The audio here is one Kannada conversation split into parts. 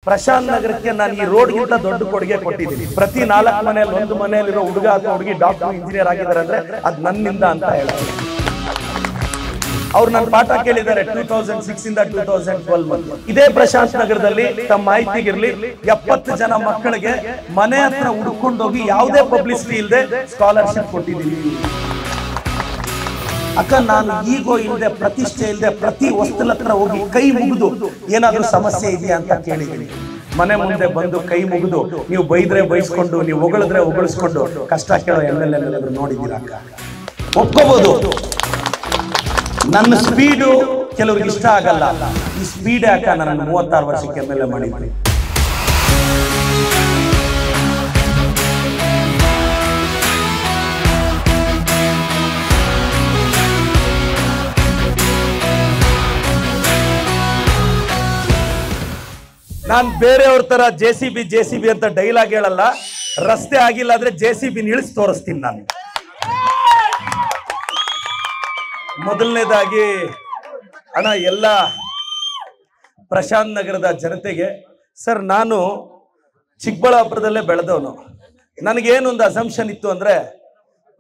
ಪ್ರಶಾಂತ್ ನಗರಕ್ಕೆ ನಾನು ಈ ರೋಡ್ಗಿಂತ ದೊಡ್ಡ ಕೊಡುಗೆ ಕೊಟ್ಟಿದ್ದೀನಿ. ಪ್ರತಿ 4 ಮನೆಯಲ್ಲಿ 1 ಮನೆಯಲ್ಲಿರೋ ಹುಡುಗ ಅಥವಾ ಹುಡುಗಿ ಡಾಕ್ಟರ್ ಇಂಜಿನಿಯರ್ ಆಗಿದ್ದಾರೆ ಅಂದ್ರೆ ಅದು ನನ್ನಿಂದ ಅಂತ ಹೇಳ್ತಾರೆ. ಅವ್ರು ನನ್ನ ಪಾಠ ಕೇಳಿದ್ದಾರೆ 2006 ಇಂದ 2012 ಮಧ್ಯೆ. ಇದೇ ಪ್ರಶಾಂತ್ ನಗರದಲ್ಲಿ ತಮ್ಮ ಮಾಹಿತಿಗಿರ್ಲಿ 70 ಜನ ಮಕ್ಕಳಿಗೆ ಮನೆ ಹತ್ರ ಹುಡುಕೊಂಡೋಗಿ ಯಾವುದೇ ಪಬ್ಲಿಸಿಟಿ ಇಲ್ಲದೆ ಸ್ಕಾಲರ್ಶಿಪ್ ಕೊಟ್ಟಿದ್ದೀನಿ. ಅಕ್ಕ ನಾನು ಈಗೋ ಇಲ್ಲದೆ ಪ್ರತಿಷ್ಠೆ ಇಲ್ಲದೆ ಪ್ರತಿ ವಸ್ತುಲ ಹತ್ರ ಹೋಗಿ ಕೈ ಮುಗಿದು ಏನಾದ್ರೂ ಸಮಸ್ಯೆ ಇದೆಯಾ ಅಂತ ಕೇಳಿದ್ದೀನಿ. ಮನೆ ಮುಂದೆ ಬಂದು ಕೈ ಮುಗಿದು ನೀವು ಬೈದ್ರೆ ಬೈಸ್ಕೊಂಡು ನೀವು ಹೊಗಳಿದ್ರೆ ಹೊಗಳಿಸ್ಕೊಂಡು ಕಷ್ಟ ಕೇಳೋ MLA ನೋಡಿದ್ದೀರಾ ಅಕ್ಕ? ಒಪ್ಕೋಬಹುದು. ನನ್ನ ಸ್ಪೀಡು ಕೆಲವ್ರಿಗೆ ಇಷ್ಟ ಆಗಲ್ಲ. ಈ ಸ್ಪೀಡ್ ಯಾಕ ನನ್ನ 36 ವರ್ಷಕ್ಕೆ MLA ಮಾಡಿದ್ದೀನಿ. ನಾನು ಬೇರೆಯವ್ರ ತರ JCB ಅಂತ ಡೈಲಾಗ್ ಹೇಳಲ್ಲ. ರಸ್ತೆ ಆಗಿಲ್ಲ ಆದ್ರೆ JCB ಇಳಿಸಿ ತೋರಿಸ್ತೀನಿ ನಾನು. ಮೊದಲನೇದಾಗಿ ಅಣ್ಣ ಎಲ್ಲ ಪ್ರಶಾಂತ್ ನಗರದ ಜನತೆಗೆ ಸರ್, ನಾನು ಚಿಕ್ಕಬಳ್ಳಾಪುರದಲ್ಲೇ ಬೆಳೆದವನು. ನನಗೇನೊಂದು ಅಸಂಪ್ಷನ್ ಇತ್ತು ಅಂದ್ರೆ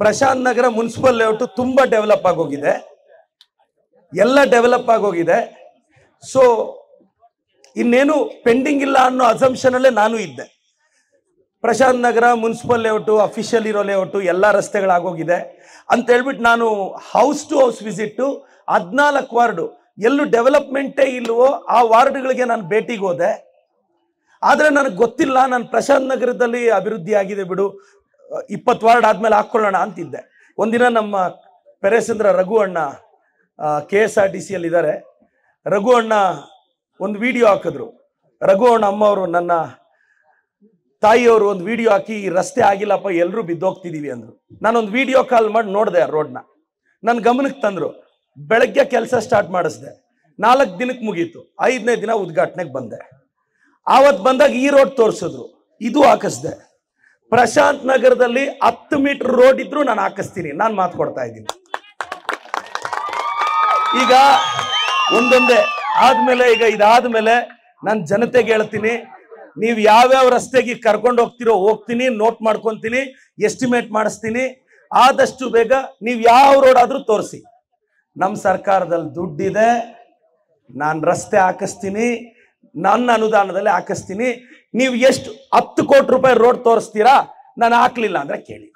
ಪ್ರಶಾಂತ್ ನಗರ ಮುನ್ಸಿಪಲ್ ಲೇಔಟ್ ತುಂಬಾ ಡೆವಲಪ್ ಆಗೋಗಿದೆ, ಎಲ್ಲ ಡೆವಲಪ್ ಆಗೋಗಿದೆ. ಸೊ ಇನ್ನೇನು ಪೆಂಡಿಂಗ್ ಇಲ್ಲ ಅನ್ನೋ ಅಸಂಪ್ಷನ್ ಅಲ್ಲೇ ನಾನು ಇದ್ದೆ. Prashant Nagar municipal layout, official ಇರೋ ಲೇಔಟು ಎಲ್ಲ ರಸ್ತೆಗಳಾಗೋಗಿದೆ ಅಂತ ಹೇಳ್ಬಿಟ್ಟು ನಾನು house to house visit 14 ward ಎಲ್ಲೂ ಡೆವಲಪ್ಮೆಂಟೇ ಇಲ್ವೋ ಆ ವಾರ್ಡ್ಗಳಿಗೆ ನಾನು ಭೇಟಿಗೆ ಹೋದೆ. ಆದರೆ ನನಗೆ ಗೊತ್ತಿಲ್ಲ, ನಾನು ಪ್ರಶಾಂತ್ ನಗರದಲ್ಲಿ ಅಭಿವೃದ್ಧಿ ಆಗಿದೆ ಬಿಡು, 20 ವಾರ್ಡ್ ಆದ್ಮೇಲೆ ಹಾಕ್ಕೊಳ್ಳೋಣ ಅಂತಿದ್ದೆ. ಒಂದಿನ ನಮ್ಮ ಪೆರೇಸಂದ್ರ ರಘು ಅಣ್ಣ KSRTCಯಲ್ಲಿ ಇದ್ದಾರೆ. ರಘು ಅಣ್ಣ ಒಂದು ವಿಡಿಯೋ ಹಾಕಿದ್ರು. ರಘು ಅಣ್ಣ ಅಮ್ಮವರು, ನನ್ನ ತಾಯಿಯವರು ಒಂದು ವಿಡಿಯೋ ಹಾಕಿ ಈ ರಸ್ತೆ ಆಗಿಲ್ಲಪ್ಪ ಎಲ್ಲರೂ ಬಿದ್ದೋಗ್ತಿದೀವಿ ಅಂದ್ರು. ನಾನೊಂದು ವಿಡಿಯೋ ಕಾಲ್ ಮಾಡಿ ನೋಡಿದೆ ಆ ರೋಡ್ನ. ನನ್ನ ಗಮನಕ್ಕೆ ತಂದ್ರು. ಬೆಳಗ್ಗೆ ಕೆಲಸ ಸ್ಟಾರ್ಟ್ ಮಾಡಿಸ್ದೆ. 4 ದಿನಕ್ಕೆ ಮುಗೀತು. 5ನೇ ದಿನ ಉದ್ಘಾಟನೆಗೆ ಬಂದೆ. ಆವತ್ತು ಬಂದಾಗ ಈ ರೋಡ್ ತೋರಿಸಿದ್ರು, ಇದು ಹಾಕಿಸ್ದೆ. ಪ್ರಶಾಂತ್ ನಗರದಲ್ಲಿ 10 ಮೀಟರ್ ರೋಡ್ ಇದ್ರು ನಾನು ಹಾಕಿಸ್ತೀನಿ, ನಾನು ಮಾತು ಕೊಡ್ತಾ ಇದ್ದೀನಿ. ಈಗ ಒಂದೊಂದೇ ಆದ್ಮೇಲೆ, ಈಗ ಇದಾದ್ಮೇಲೆ ನಾನು ಜನತೆಗೆ ಹೇಳ್ತೀನಿ, ನೀವು ಯಾವ್ಯಾವ ರಸ್ತೆಗೆ ಕರ್ಕೊಂಡು ಹೋಗ್ತಿರೋ ಹೋಗ್ತೀನಿ, ನೋಟ್ ಮಾಡ್ಕೊಂತೀನಿ, ಎಸ್ಟಿಮೇಟ್ ಮಾಡಿಸ್ತೀನಿ. ಆದಷ್ಟು ಬೇಗ ನೀವು ಯಾವ ರೋಡ್ ಆದ್ರೂ ತೋರಿಸಿ. ನಮ್ಮ ಸರ್ಕಾರದಲ್ಲಿ ದುಡ್ಡಿದೆ, ನಾನು ರಸ್ತೆ ಹಾಕಿಸ್ತೀನಿ, ನನ್ನ ಅನುದಾನದಲ್ಲಿ ಹಾಕಿಸ್ತೀನಿ. ನೀವು ಎಷ್ಟು 10 ಕೋಟಿ ರೂಪಾಯಿ ರೋಡ್ ತೋರಿಸ್ತೀರಾ, ನಾನು ಹಾಕ್ಲಿಲ್ಲ ಅಂದ್ರೆ ಕೇಳಿ.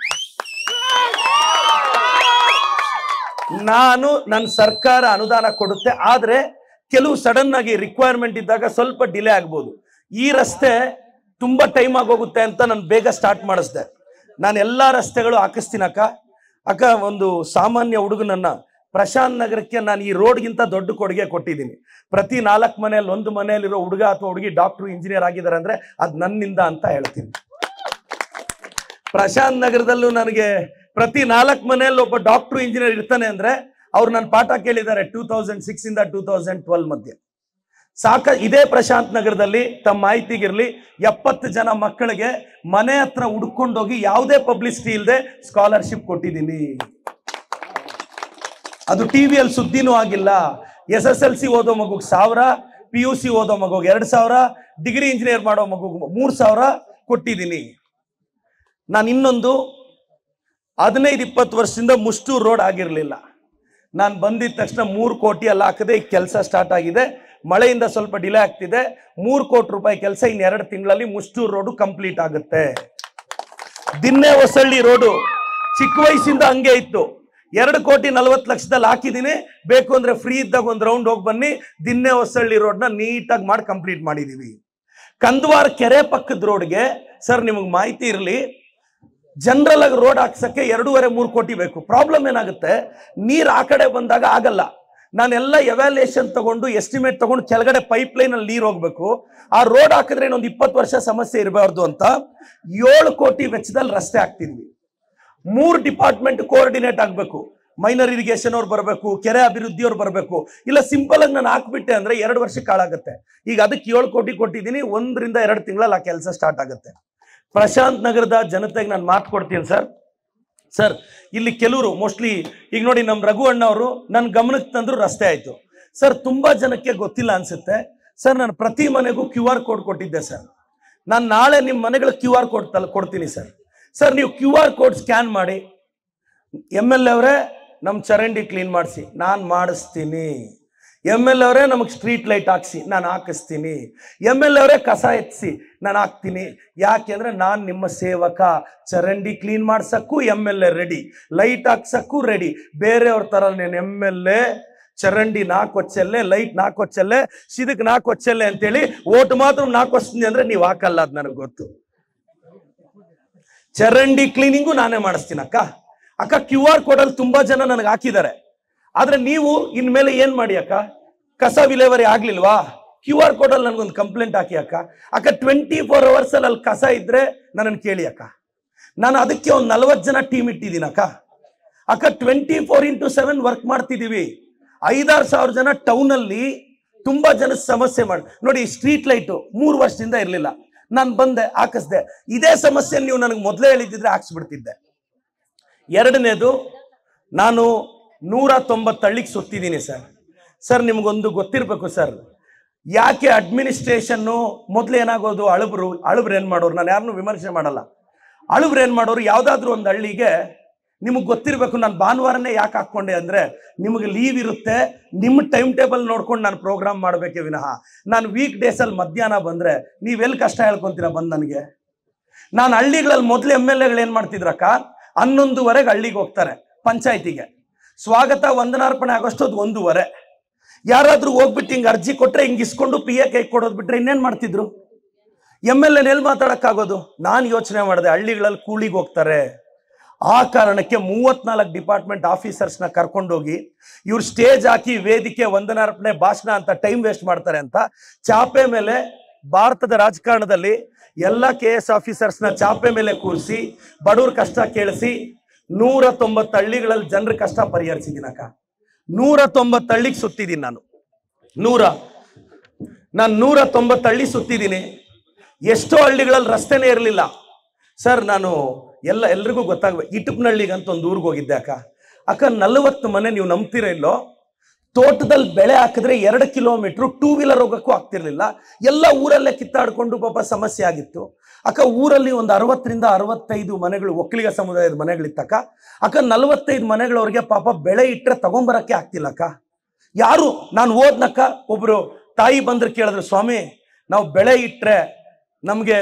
ನನ್ನ ಸರ್ಕಾರ ಅನುದಾನ ಕೊಡುತ್ತೆ, ಆದ್ರೆ ಕೆಲವು ಸಡನ್ ಆಗಿ ರಿಕ್ವೈರ್ಮೆಂಟ್ ಇದ್ದಾಗ ಸ್ವಲ್ಪ ಡಿಲೇ ಆಗ್ಬೋದು. ಈ ರಸ್ತೆ ತುಂಬಾ ಟೈಮ್ ಆಗೋಗುತ್ತೆ ಅಂತ ನಾನು ಬೇಗ ಸ್ಟಾರ್ಟ್ ಮಾಡಿಸ್ದೆ. ನಾನು ಎಲ್ಲಾ ರಸ್ತೆಗಳು ಹಾಕಿಸ್ತೀನಿ ಅಕ್ಕ. ಒಂದು ಸಾಮಾನ್ಯ ಹುಡುಗನನ್ನ ಪ್ರಶಾಂತ್ ನಗರಕ್ಕೆ ನಾನು ಈ ರೋಡ್ಗಿಂತ ದೊಡ್ಡ ಕೊಡುಗೆ ಕೊಟ್ಟಿದ್ದೀನಿ. ಪ್ರತಿ 4 ಮನೆಯಲ್ಲಿ 1 ಮನೆಯಲ್ಲಿರೋ ಹುಡುಗ ಅಥವಾ ಹುಡುಗಿ ಡಾಕ್ಟರ್ ಇಂಜಿನಿಯರ್ ಆಗಿದ್ದಾರೆ ಅಂದ್ರೆ ಅದು ನನ್ನಿಂದ ಅಂತ ಹೇಳ್ತೀನಿ. ಪ್ರಶಾಂತ್ ನಗರದಲ್ಲೂ ನನಗೆ ಪ್ರತಿ 4 ಮನೆಯಲ್ಲಿ ಒಬ್ಬ ಡಾಕ್ಟರ್ ಇಂಜಿನಿಯರ್ ಇರ್ತಾನೆ ಅಂದ್ರೆ ಅವ್ರು ನನ್ನ ಪಾಠ ಕೇಳಿದ್ದಾರೆ 2006 ಇಂದ 2012 ಮಧ್ಯೆ. ಇದೇ ಪ್ರಶಾಂತ್ ನಗರದಲ್ಲಿ ತಮ್ಮ ಮಾಹಿತಿಗಿರ್ಲಿ 70 ಜನ ಮಕ್ಕಳಿಗೆ ಮನೆ ಹತ್ರ ಹುಡ್ಕೊಂಡೋಗಿ ಯಾವುದೇ ಪಬ್ಲಿಸಿಟಿ ಇಲ್ಲದೆ ಸ್ಕಾಲರ್ಶಿಪ್ ಕೊಟ್ಟಿದ್ದೀನಿ. ಅದು ಟಿವಿಯಲ್ಲಿ ಸುದ್ದಿನೂ ಆಗಿಲ್ಲ. SSLC ಓದೋ ಮಗುಗೆ 1000, PUC ಓದೋ ಮಗುಗೆ 2000, ಡಿಗ್ರಿ ಇಂಜಿನಿಯರ್ ಮಾಡೋ ಮಗುಗೆ 3000 ಕೊಟ್ಟಿದ್ದೀನಿ. ನಾನು ಇನ್ನೊಂದು 15-20 ವರ್ಷದಿಂದ ಮುಷ್ಟೂರು ರೋಡ್ ಆಗಿರಲಿಲ್ಲ. ನಾನು ಬಂದಿದ ತಕ್ಷಣ 3 ಕೋಟಿ ಎಲ್ಲ ಹಾಕದೆ ಈಗ ಕೆಲಸ ಸ್ಟಾರ್ಟ್ ಆಗಿದೆ. ಮಳೆಯಿಂದ ಸ್ವಲ್ಪ ಡಿಲೇ ಆಗ್ತಿದೆ. 3 ಕೋಟಿ ರೂಪಾಯಿ ಕೆಲಸ ಇನ್ನು 2 ತಿಂಗಳಲ್ಲಿ ಮುಷ್ಟೂರು ರೋಡು ಕಂಪ್ಲೀಟ್ ಆಗುತ್ತೆ. ದಿನ್ನೆ ಹೊಸಳ್ಳಿ ರೋಡು ಚಿಕ್ಕ ವಯಸ್ಸಿಂದ ಹಂಗೆ ಇತ್ತು. 2,40,00,000 ಹಾಕಿದ್ದೀನಿ. ಬೇಕು ಅಂದ್ರೆ ಫ್ರೀ ಇದ್ದಾಗ ಒಂದು ರೌಂಡ್ ಹೋಗಿ ಬನ್ನಿ. ದಿನ್ನೆ ಹೊಸಳ್ಳಿ ರೋಡ್ನ ನೀಟಾಗಿ ಮಾಡಿ ಕಂಪ್ಲೀಟ್ ಮಾಡಿದೀವಿ. ಕಂದವಾರ ಕೆರೆ ಪಕ್ಕದ ರೋಡ್ಗೆ ಸರ್ ನಿಮಗೆ ಮಾಹಿತಿ ಇರಲಿ, ಜನರಲ್ ಆಗಿ ರೋಡ್ ಹಾಕ್ಸಕ್ಕೆ 2.5-3 ಕೋಟಿ ಬೇಕು. ಪ್ರಾಬ್ಲಮ್ ಏನಾಗುತ್ತೆ, ನೀರು ಆ ಕಡೆ ಬಂದಾಗ ಆಗಲ್ಲ. ನಾನೆಲ್ಲ ಎವ್ಯಾಲ್ಯೂಯೇಷನ್ ತಗೊಂಡು ಎಸ್ಟಿಮೇಟ್ ತಗೊಂಡು ಕೆಳಗಡೆ ಪೈಪ್ ಲೈನ್ ಅಲ್ಲಿ ನೀರು ಹೋಗ್ಬೇಕು. ಆ ರೋಡ್ ಹಾಕಿದ್ರೆ ಇನ್ನೊಂದು 20 ವರ್ಷ ಸಮಸ್ಯೆ ಇರಬಾರ್ದು ಅಂತ 7 ಕೋಟಿ ವೆಚ್ಚದಲ್ಲಿ ರಸ್ತೆ ಹಾಕ್ತಿದ್ವಿ. 3 ಡಿಪಾರ್ಟ್ಮೆಂಟ್ ಕೋಆರ್ಡಿನೇಟ್ ಆಗ್ಬೇಕು. ಮೈನರ್ ಇರಿಗೇಷನ್ ಅವ್ರು ಬರಬೇಕು, ಕೆರೆ ಅಭಿವೃದ್ಧಿ ಅವ್ರು ಬರಬೇಕು. ಇಲ್ಲ ಸಿಂಪಲ್ ಆಗಿ ನಾನು ಹಾಕ್ಬಿಟ್ಟೆ ಅಂದ್ರೆ 2 ವರ್ಷಕ್ಕೆ ಹಾಳಾಗುತ್ತೆ. ಈಗ ಅದಕ್ಕೆ 7 ಕೋಟಿ ಕೊಟ್ಟಿದ್ದೀನಿ. 1-2 ತಿಂಗಳಲ್ಲಿ ಆ ಕೆಲಸ ಸ್ಟಾರ್ಟ್ ಆಗುತ್ತೆ. ಪ್ರಶಾಂತ್ ನಗರದ ಜನತೆಗೆ ನಾನು ಮಾತು ಕೊಡ್ತೀನಿ ಸರ್. ಇಲ್ಲಿ ಕೆಲವರು ಮೋಸ್ಟ್ಲಿ ಈಗ ನೋಡಿ, ನಮ್ಮ ರಘು ಅಣ್ಣ ಅವರು ನನ್ನ ಗಮನಕ್ಕೆ ತಂದ್ರು ರಸ್ತೆ ಆಯ್ತು. ಸರ್ ತುಂಬಾ ಜನಕ್ಕೆ ಗೊತ್ತಿಲ್ಲ ಅನ್ಸುತ್ತೆ. ಸರ್ ನಾನು ಪ್ರತಿ ಮನೆಗೂ QR ಕೋಡ್ ಕೊಟ್ಟಿದ್ದೆ ಸರ್. ನಾನು ನಾಳೆ ನಿಮ್ಮ ಮನೆಗಳ QR ಕೋಡ್ ಕೊಡ್ತೀನಿ ಸರ್. ಸರ್ ನೀವು QR ಕೋಡ್ ಸ್ಕ್ಯಾನ್ ಮಾಡಿ MLA ಅವರೇ ನಮ್ಮ ಚರಂಡಿ ಕ್ಲೀನ್ ಮಾಡಿಸಿ, ನಾನು ಮಾಡಿಸ್ತೀನಿ. MLA ಅವರೇ ನಮಗೆ ಸ್ಟ್ರೀಟ್ ಲೈಟ್ ಹಾಕ್ಸಿ, ನಾನು ಹಾಕಿಸ್ತೀನಿ. MLA ಅವರೇ ಕಸ ಎತ್ತಿಸಿ, ನಾನು ಹಾಕ್ತೀನಿ. ಯಾಕೆಂದ್ರೆ ನಾನು ನಿಮ್ಮ ಸೇವಕ. ಚರಂಡಿ ಕ್ಲೀನ್ ಮಾಡ್ಸಕ್ಕೂ MLA ರೆಡಿ, ಲೈಟ್ ಹಾಕ್ಸಕ್ಕೂ ರೆಡಿ. ಬೇರೆಯವ್ರ ತರ నేను MLA ಚರಂಡಿ 4 ಹೊಚ್ಚಲ್ಲೇ, ಲೈಟ್ 4 ಹೊಚ್ಚಲ್ಲೇ, ಸಿದಕ್ 4 ಹೊಚ್ಚಲ್ಲೇ ಅಂತೇಳಿ ಓಟ್ ಮಾತ್ರ 4 ಹೊಚ್ತೀನಿ ಅಂದ್ರೆ ನೀವು ಹಾಕಲ್ಲ, ಅದು ನನಗೆ ಗೊತ್ತು. ಚರಂಡಿ ಕ್ಲೀನಿಂಗು ನಾನೇ ಮಾಡಿಸ್ತೀನಿ ಅಕ್ಕ. ಅಕ್ಕ QR ಕೋಡಲ್ಲಿ ತುಂಬಾ ಜನ ನನಗೆ ಹಾಕಿದ್ದಾರೆ. ಆದ್ರೆ ನೀವು ಇನ್ಮೇಲೆ ಏನ್ ಮಾಡಿ ಅಕ್ಕ, ಕಸ ವಿಲೇವಾರಿ ಆಗ್ಲಿಲ್ವಾ, QR ಕೋಡಲ್ಲಿ ನನಗೊಂದು ಕಂಪ್ಲೇಂಟ್ ಹಾಕಿ ಅಕ್ಕ. ಅಕ್ಕ 24 hours ಅಲ್ಲಿ ಕಸ ಇದ್ರೆ ನನ್ನನ್ನು ಕೇಳಿ ಅಕ್ಕ. ನಾನು ಅದಕ್ಕೆ ಒಂದು 40 ಜನ ಟೀಮ್ ಇಟ್ಟಿದ್ದೀನಿ ಅಕ್ಕ. ಅಕ್ಕ 24x7 ವರ್ಕ್ ಮಾಡ್ತಿದೀವಿ. 5-6 ಸಾವಿರ ಜನ ಟೌನ್ ಅಲ್ಲಿ ತುಂಬಾ ಜನ ಸಮಸ್ಯೆ ಮಾಡಿ ನೋಡಿ. ಸ್ಟ್ರೀಟ್ ಲೈಟು 3 ವರ್ಷದಿಂದ ಇರಲಿಲ್ಲ, ನಾನು ಬಂದೆ ಹಾಕಿಸ್ದೆ. ಇದೇ ಸಮಸ್ಯೆ ನೀವು ನನಗೆ ಮೊದಲೇ ಹೇಳಿದ್ರೆ ಹಾಕ್ಸ್ಬಿಡ್ತಿದ್ದೆ. ಎರಡನೇದು, ನಾನು 190 ಹಳ್ಳಿಗೆ ಸುತ್ತಿದ್ದೀನಿ ಸರ್. ಸರ್ ನಿಮ್ಗೊಂದು ಗೊತ್ತಿರಬೇಕು ಸರ್, ಯಾಕೆ ಅಡ್ಮಿನಿಸ್ಟ್ರೇಷನ್ನು ಮೊದಲು ಏನಾಗೋದು, ಅಳುಬ್ರು ಏನು ಮಾಡೋರು, ನಾನು ಯಾರನ್ನೂ ವಿಮರ್ಶೆ ಮಾಡಲ್ಲ. ಅಳುಬ್ರು ಏನು ಮಾಡೋರು, ಯಾವುದಾದ್ರೂ ಒಂದು ಹಳ್ಳಿಗೆ ನಿಮಗೆ ಗೊತ್ತಿರಬೇಕು. ನಾನು ಭಾನುವಾರನೇ ಯಾಕೆ ಹಾಕ್ಕೊಂಡೆ ಅಂದರೆ ನಿಮಗೆ ಲೀವ್ ಇರುತ್ತೆ, ನಿಮ್ಮ ಟೈಮ್ ಟೇಬಲ್ ನೋಡ್ಕೊಂಡು ನಾನು ಪ್ರೋಗ್ರಾಮ್ ಮಾಡಬೇಕೆ ವಿನಃ ನಾನು ವೀಕ್ ಡೇಸಲ್ಲಿ ಮಧ್ಯಾಹ್ನ ಬಂದರೆ ನೀವೆಲ್ಲಿ ಕಷ್ಟ ಹೇಳ್ಕೊತೀರಾ ಬಂದು ನನಗೆ. ನಾನು ಹಳ್ಳಿಗಳಲ್ಲಿ ಮೊದಲು MLAಗಳು ಏನು ಮಾಡ್ತಿದ್ರಕ್ಕ, 11:15 ಹಳ್ಳಿಗೆ ಹೋಗ್ತಾರೆ ಪಂಚಾಯತಿಗೆ. ಸ್ವಾಗತ ವಂದನಾರ್ಪಣೆ ಆಗೋಷ್ಟೊತ್ತು 1:15. ಯಾರಾದ್ರೂ ಹೋಗ್ಬಿಟ್ಟು ಹಿಂಗೆ ಅರ್ಜಿ ಕೊಟ್ರೆ ಹಿಂಗೆ ಇಸ್ಕೊಂಡು PA ಕೈ ಕೊಡೋದು ಬಿಟ್ರೆ ಇನ್ನೇನು ಮಾಡ್ತಿದ್ರು? MLA ಎಲ್ಲಿ ಮಾತಾಡೋಕ್ಕಾಗೋದು? ನಾನು ಯೋಚನೆ ಮಾಡಿದೆ, ಹಳ್ಳಿಗಳಲ್ಲಿ ಕೂಲಿಗೆ ಹೋಗ್ತಾರೆ. ಆ ಕಾರಣಕ್ಕೆ 34 ಡಿಪಾರ್ಟ್ಮೆಂಟ್ ಆಫೀಸರ್ಸ್ನ ಕರ್ಕೊಂಡೋಗಿ ಇವ್ರು ಸ್ಟೇಜ್ ಹಾಕಿ ವೇದಿಕೆ ವಂದನಾರ್ಪಣೆ ಭಾಷಣ ಅಂತ ಟೈಮ್ ವೇಸ್ಟ್ ಮಾಡ್ತಾರೆ ಅಂತ ಚಾಪೆ ಮೇಲೆ, ಭಾರತದ ರಾಜಕಾರಣದಲ್ಲಿ ಎಲ್ಲ KS ಆಫೀಸರ್ಸ್ನ ಚಾಪೆ ಮೇಲೆ ಕೂರಿಸಿ ಬಡವ್ರ ಕಷ್ಟ ಕೇಳಿಸಿ 190 ಹಳ್ಳಿಗಳಲ್ಲಿ ಜನರ ಕಷ್ಟ ಪರಿಹರಿಸಿದ್ದೀನಿ ಅಕ್ಕ. 190 ಹಳ್ಳಿಗೆ ಸುತ್ತಿದ್ದೀನಿ ನಾನು. 190 ಹಳ್ಳಿ ಸುತ್ತಿದ್ದೀನಿ. ಎಷ್ಟೋ ಹಳ್ಳಿಗಳಲ್ಲಿ ರಸ್ತೆನೇ ಇರಲಿಲ್ಲ ಸರ್. ನಾನು ಎಲ್ರಿಗೂ ಗೊತ್ತಾಗಬೇಕು, ಇಟುಪ್ನಹಳ್ಳಿಗೆ ಅಂತ ಒಂದು ಊರಿಗೆ ಹೋಗಿದ್ದೆ ಅಕ್ಕ. 40 ಮನೆ, ನೀವು ನಂಬ್ತೀರ ಇಲ್ಲೋ, ತೋಟದಲ್ಲಿ ಬೆಳೆ ಹಾಕಿದ್ರೆ 2 ಕಿಲೋಮೀಟರ್ 2 ವೀಲರ್ ಹೋಗಕ್ಕೂ ಆಗ್ತಿರ್ಲಿಲ್ಲ. ಎಲ್ಲ ಊರಲ್ಲೇ ಕಿತ್ತಾಡ್ಕೊಂಡು ಪಾಪ ಸಮಸ್ಯೆ ಆಗಿತ್ತು ಅಕ್ಕ. ಊರಲ್ಲಿ ಒಂದು 60ರಿಂದ 65 ಮನೆಗಳು, ಒಕ್ಕಲಿಗ ಸಮುದಾಯದ ಮನೆಗಳಿತ್ತಕ್ಕ. 45 ಮನೆಗಳವ್ರಿಗೆ ಪಾಪ ಬೆಳೆ ಇಟ್ಟರೆ ತಗೊಂಬರಕ್ಕೆ ಆಗ್ತಿಲ್ಲ ಅಕ್ಕ. ಯಾರು, ನಾನು ಓದ್ನಕ್ಕ, ಒಬ್ರು ತಾಯಿ ಬಂದ್ರೆ ಕೇಳಿದ್ರು, ಸ್ವಾಮಿ ನಾವು ಬೆಳೆ ಇಟ್ಟರೆ ನಮಗೆ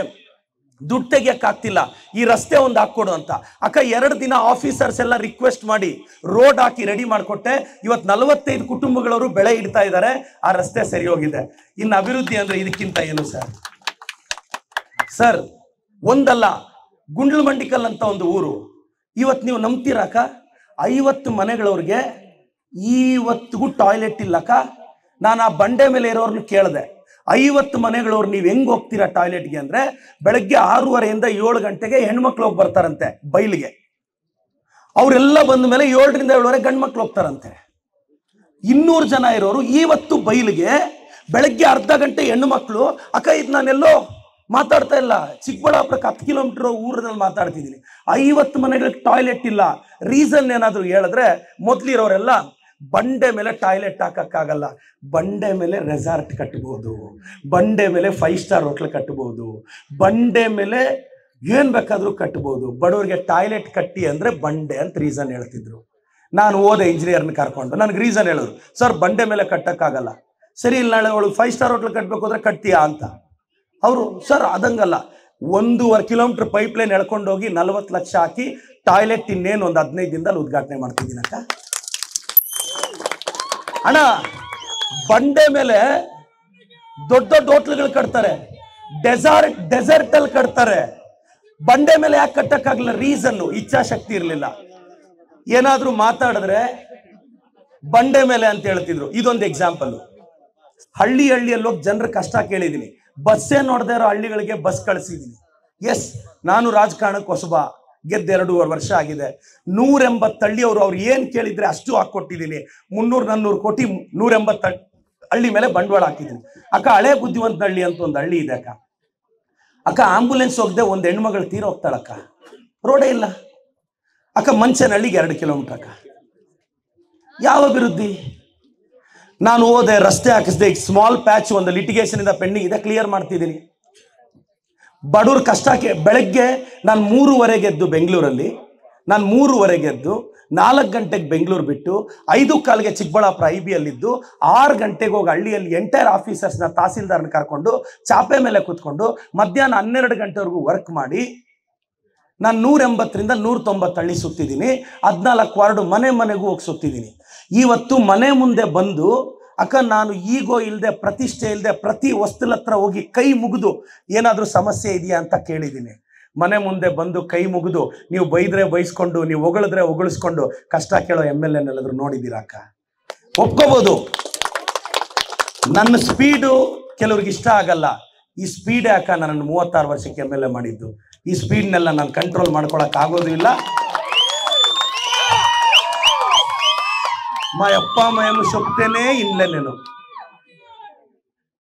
ದುಡ್ಡು ತೆಗಿಯಕ್ಕಾಗ್ತಿಲ್ಲ, ಈ ರಸ್ತೆ ಒಂದು ಹಾಕ್ಕೊಡು ಅಂತ. ಅಕ್ಕ 2 ದಿನ ಆಫೀಸರ್ಸ್ ಎಲ್ಲ ರಿಕ್ವೆಸ್ಟ್ ಮಾಡಿ ರೋಡ್ ಹಾಕಿ ರೆಡಿ ಮಾಡಿಕೊಟ್ಟೆ. ಇವತ್ತು 45 ಕುಟುಂಬಗಳವರು ಬೆಳೆ ಇಡ್ತಾ ಇದ್ದಾರೆ. ಆ ರಸ್ತೆ ಸರಿ ಹೋಗಿದೆ. ಇನ್ನು ಅಭಿವೃದ್ಧಿ ಅಂದ್ರೆ ಇದಕ್ಕಿಂತ ಏನು ಸರ್? ಸರ್ ಒಂದಲ್ಲ, ಗುಂಡ್ಲಮಂಡಿಕಲ್ ಅಂತ ಒಂದು ಊರು, ಇವತ್ತು ನೀವು ನಂಬ್ತೀರಕ್ಕ, 50 ಮನೆಗಳವ್ರಿಗೆ ಇವತ್ತಿಗೂ ಟಾಯ್ಲೆಟ್ ಇಲ್ಲಕ್ಕ. ನಾನು ಆ ಬಂಡೆ ಮೇಲೆ ಇರೋರ್ನ ಕೇಳಿದೆ, 50 ಮನೆಗಳವ್ರು ನೀವು ಹೆಂಗ್ ಹೋಗ್ತೀರಾ ಟಾಯ್ಲೆಟ್ಗೆ ಅಂದ್ರೆ, ಬೆಳಗ್ಗೆ 6:30ಯಿಂದ 7 ಗಂಟೆಗೆ ಹೆಣ್ಮಕ್ಳು ಹೋಗಿ ಬರ್ತಾರಂತೆ ಬೈಲಿಗೆ. ಅವರೆಲ್ಲ ಬಂದ ಮೇಲೆ 7ರಿಂದ 7:30 ಗಂಡು ಮಕ್ಳು ಹೋಗ್ತಾರಂತೆ. 200 ಜನ ಇರೋರು ಇವತ್ತು ಬೈಲಿಗೆ ಬೆಳಗ್ಗೆ ಅರ್ಧ ಗಂಟೆ ಹೆಣ್ಣು ಮಕ್ಕಳು. ಅಕ್ಕ ಇದು ನಾನೆಲ್ಲೋ ಮಾತಾಡ್ತಾ ಇಲ್ಲ, ಚಿಕ್ಕಬಳ್ಳಾಪುರಕ್ಕೆ 10 ಕಿಲೋಮೀಟರ್ ಊರಲ್ಲಿ ಮಾತಾಡ್ತಿದ್ದೀನಿ. 50 ಮನೆಗಳಿಗೆ ಟಾಯ್ಲೆಟ್ ಇಲ್ಲ. ರೀಸನ್ ಏನಾದ್ರು ಹೇಳಿದ್ರೆ, ಮೊದ್ಲಿರೋರೆಲ್ಲ ಬಂಡೆ ಮೇಲೆ ಟಾಯ್ಲೆಟ್ ಹಾಕಕ್ಕಾಗಲ್ಲ, ಬಂಡೆ ಮೇಲೆ ರೆಸಾರ್ಟ್ ಕಟ್ಟಬಹುದು, ಬಂಡೆ ಮೇಲೆ 5 ಸ್ಟಾರ್ ಹೋಟ್ಲ್ ಕಟ್ಟಬಹುದು, ಬಂಡೆ ಮೇಲೆ ಏನ್ ಬೇಕಾದ್ರೂ ಕಟ್ಟಬಹುದು. ಬಡವರಿಗೆ ಟಾಯ್ಲೆಟ್ ಕಟ್ಟಿ ಅಂದ್ರೆ ಬಂಡೆ ಅಂತ ರೀಸನ್ ಹೇಳ್ತಿದ್ರು. ನಾನು ಓದೆ ಇಂಜಿನಿಯರ್ನ ಕರ್ಕೊಂಡು, ನನಗೆ ರೀಸನ್ ಹೇಳೋರು, ಸರ್ ಬಂಡೆ ಮೇಲೆ ಕಟ್ಟಕ್ಕಾಗಲ್ಲ. ಸರಿ, ಇಲ್ಲ ನಾಳೆ ಅವಳು 5 ಸ್ಟಾರ್ ಹೋಟ್ಲ್ ಕಟ್ಟಬೇಕು ಅಂದ್ರೆ ಕಟ್ತೀಯಾ ಅಂತ. ಅವರು ಸರ್ ಅದಂಗಲ್ಲ, 1.5 ಕಿಲೋಮೀಟರ್ ಪೈಪ್ ಲೈನ್ ಎಳ್ಕೊಂಡೋಗಿ 40 ಲಕ್ಷ ಹಾಕಿ ಟಾಯ್ಲೆಟ್ ಇನ್ನೇನು ಒಂದು 15 ದಿನದಲ್ಲಿ ಉದ್ಘಾಟನೆ ಮಾಡ್ತಿದ್ದೀನಕ್ಕ. ಅಣ್ಣ ಬಂಡೆ ಮೇಲೆ ದೊಡ್ಡ ದೊಡ್ಡ ಹೋಟ್ಲ್ಗಳು ಕಟ್ತಾರೆ, ಡೆಸರ್ಟ್ ಅಲ್ಲಿ ಕಟ್ತಾರೆ. ಬಂಡೆ ಮೇಲೆ ಯಾಕೆ ಕಟ್ಟಕ್ಕಾಗಲ್ಲ? ರೀಸನ್ ಇಚ್ಛಾಶಕ್ತಿ ಇರಲಿಲ್ಲ. ಏನಾದ್ರೂ ಮಾತಾಡಿದ್ರೆ ಬಂಡೆ ಮೇಲೆ ಅಂತ ಹೇಳ್ತಿದ್ರು. ಇದೊಂದು ಎಕ್ಸಾಂಪಲ್. ಹಳ್ಳಿಯಲ್ಲಿ ಹೋಗಿ ಜನರ ಕಷ್ಟ ಕೇಳಿದೀನಿ. ಬಸ್ಸೇ ನೋಡದೇ ಇರೋ ಹಳ್ಳಿಗಳಿಗೆ ಬಸ್ ಕಳಿಸಿದೀನಿ. ಎಸ್, ನಾನು ರಾಜಕಾರಣಕ್ಕೆ ಹೊಸಬ, ಗೆದ್ದು 2.5 ವರ್ಷ ಆಗಿದೆ. 180 ಹಳ್ಳಿಯವರು ಅವ್ರು ಏನ್ ಕೇಳಿದ್ರೆ ಅಷ್ಟು ಹಾಕೊಟ್ಟಿದ್ದೀನಿ. 300-400 ಕೋಟಿ 180 ಹಳ್ಳಿ ಮೇಲೆ ಬಂಡವಾಳ ಹಾಕಿದ್ದೀನಿ ಅಕ್ಕ. ಹಳೆ ಬುದ್ಧಿವಂತ ಹಳ್ಳಿ ಅಂತ ಒಂದು ಹಳ್ಳಿ ಇದೆ ಅಕ್ಕ. ಅಕ್ಕ ಆಂಬುಲೆನ್ಸ್ ಹೋಗದೆ ಒಂದು ಹೆಣ್ಮಗಳು ತೀರ ಹೋಗ್ತಾಳಕ್ಕ, ರೋಡೇ ಇಲ್ಲ ಅಕ್ಕ. ಮಂಚನಹಳ್ಳಿಗೆ 2 ಕಿಲೋಮೀಟರ್ ಅಕ್ಕ. ಯಾವ ಅಭಿವೃದ್ಧಿ? ನಾನು ಹೋದೆ, ರಸ್ತೆ ಹಾಕಿಸ್ದೆ, ಈಗ ಸ್ಮಾಲ್ ಪ್ಯಾಚ್ ಒಂದು ಲಿಟಿಗೇಷನ್ ಇಂದ ಪೆಂಡಿಂಗ್ ಇದೆ, ಕ್ಲಿಯರ್ ಮಾಡ್ತಿದ್ದೀನಿ. ಬಡವ್ರ ಕಷ್ಟಕ್ಕೆ ಬೆಳಗ್ಗೆ ನಾನು 3:15 ಎದ್ದು ಬೆಂಗಳೂರಲ್ಲಿ, ನಾನು 3:15 ಎದ್ದು 4 ಗಂಟೆಗೆ ಬೆಂಗಳೂರು ಬಿಟ್ಟು 5:15 ಚಿಕ್ಕಬಳ್ಳಾಪುರ IBಯಲ್ಲಿದ್ದು 6 ಗಂಟೆಗೆ ಹೋಗಿ ಹಳ್ಳಿಯಲ್ಲಿ ಎಂಟೈರ್ ಆಫೀಸರ್ಸ್ನ ತಹಸೀಲ್ದಾರ್ನ ಕರ್ಕೊಂಡು ಚಾಪೆ ಮೇಲೆ ಕೂತ್ಕೊಂಡು ಮಧ್ಯಾಹ್ನ 12 ಗಂಟೆವರೆಗೂ ವರ್ಕ್ ಮಾಡಿ ನಾನು 180ರಿಂದ 190 ಹಳ್ಳಿ ಸುತ್ತಿದ್ದೀನಿ. 14 ವಾರ್ಡು ಮನೆ ಮನೆಗೂ ಹೋಗಿ ಸುತ್ತಿದ್ದೀನಿ. ಇವತ್ತು ಮನೆ ಮುಂದೆ ಬಂದು ಅಕ್ಕ ನಾನು ಈಗೋ ಇಲ್ಲದೆ ಪ್ರತಿಷ್ಠೆ ಇಲ್ಲದೆ ಪ್ರತಿ ವಸ್ತುಲ ಹತ್ರ ಹೋಗಿ ಕೈ ಮುಗಿದು ಏನಾದರೂ ಸಮಸ್ಯೆ ಇದೆಯಾ ಅಂತ ಕೇಳಿದ್ದೀನಿ. ಮನೆ ಮುಂದೆ ಬಂದು ಕೈ ಮುಗಿದು ನೀವು ಬೈದ್ರೆ ಬೈಸ್ಕೊಂಡು, ನೀವು ಹೊಗಳಿದ್ರೆ ಹೊಗಳಿಸ್ಕೊಂಡು ಕಷ್ಟ ಕೇಳೋ MLA ಎಲ್ಲಾದ್ರೂ ನೋಡಿದ್ದೀರಾ ಅಕ್ಕ? ಒಪ್ಕೋಬೋದು. ನನ್ನ ಸ್ಪೀಡು ಕೆಲವ್ರಿಗೆ ಇಷ್ಟ ಆಗಲ್ಲ. ಈ ಸ್ಪೀಡೇ ಅಕ್ಕ ನನ್ನನ್ನು 36 ವರ್ಷಕ್ಕೆ MLA ಮಾಡಿದ್ದು. ಈ ಸ್ಪೀಡ್ನೆಲ್ಲ ನಾನು ಕಂಟ್ರೋಲ್ ಮಾಡ್ಕೊಳಕ್ ಆಗೋದು ಇಲ್ಲ. మా అప్ప మేము చెప్తేనే ఇన్లే నేను